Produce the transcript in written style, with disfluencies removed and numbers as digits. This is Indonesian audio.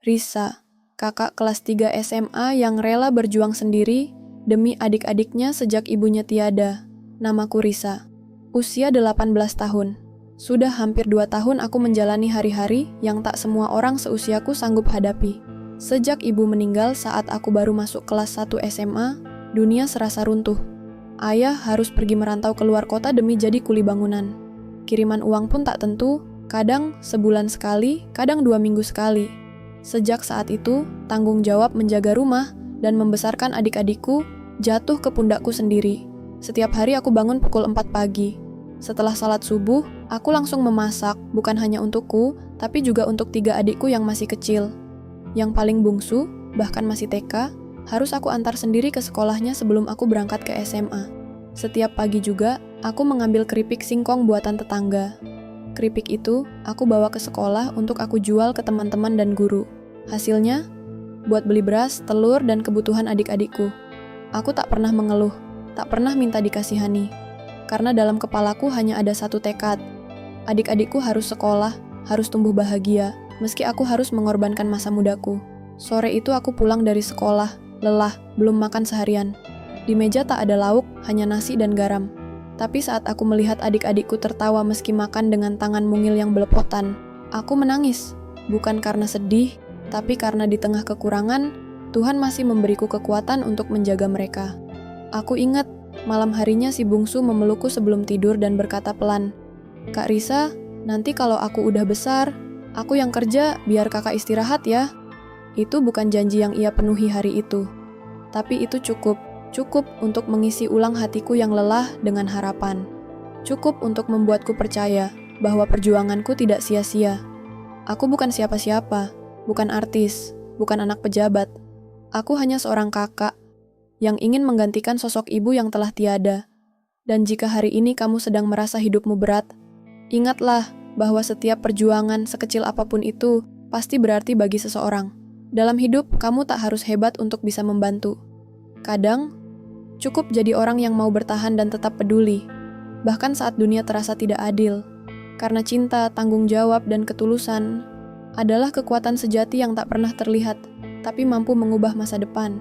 Risa, kakak kelas 3 SMA yang rela berjuang sendiri demi adik-adiknya sejak ibunya tiada. Namaku Risa. Usia 18 tahun. Sudah hampir 2 tahun aku menjalani hari-hari yang tak semua orang seusiaku sanggup hadapi. Sejak ibu meninggal saat aku baru masuk kelas 1 SMA, dunia serasa runtuh. Ayah harus pergi merantau keluar kota demi jadi kuli bangunan. Kiriman uang pun tak tentu, kadang sebulan sekali, kadang 2 minggu sekali. Sejak saat itu, tanggung jawab menjaga rumah dan membesarkan adik-adikku jatuh ke pundakku sendiri. Setiap hari aku bangun pukul 4 pagi. Setelah salat subuh, aku langsung memasak, bukan hanya untukku, tapi juga untuk 3 adikku yang masih kecil. Yang paling bungsu, bahkan masih TK, harus aku antar sendiri ke sekolahnya sebelum aku berangkat ke SMA. Setiap pagi juga, aku mengambil keripik singkong buatan tetangga. Keripik itu, aku bawa ke sekolah untuk aku jual ke teman-teman dan guru. Hasilnya, buat beli beras, telur, dan kebutuhan adik-adikku. Aku tak pernah mengeluh, tak pernah minta dikasihani. Karena dalam kepalaku hanya ada satu tekad. Adik-adikku harus sekolah, harus tumbuh bahagia, meski aku harus mengorbankan masa mudaku. Sore itu aku pulang dari sekolah, lelah, belum makan seharian. Di meja tak ada lauk, hanya nasi dan garam. Tapi saat aku melihat adik-adikku tertawa meski makan dengan tangan mungil yang belepotan, aku menangis. Bukan karena sedih, tapi karena di tengah kekurangan, Tuhan masih memberiku kekuatan untuk menjaga mereka. Aku ingat, malam harinya si bungsu memelukku sebelum tidur dan berkata pelan, "Kak Risa, nanti kalau aku udah besar, aku yang kerja biar kakak istirahat ya." Itu bukan janji yang ia penuhi hari itu. Tapi itu cukup untuk mengisi ulang hatiku yang lelah dengan harapan. Cukup untuk membuatku percaya bahwa perjuanganku tidak sia-sia. Aku bukan siapa-siapa, bukan artis, bukan anak pejabat. Aku hanya seorang kakak yang ingin menggantikan sosok ibu yang telah tiada. Dan jika hari ini kamu sedang merasa hidupmu berat, ingatlah bahwa setiap perjuangan sekecil apapun itu pasti berarti bagi seseorang. Dalam hidup, kamu tak harus hebat untuk bisa membantu. Kadang, cukup jadi orang yang mau bertahan dan tetap peduli, bahkan saat dunia terasa tidak adil. Karena cinta, tanggung jawab, dan ketulusan adalah kekuatan sejati yang tak pernah terlihat, tapi mampu mengubah masa depan.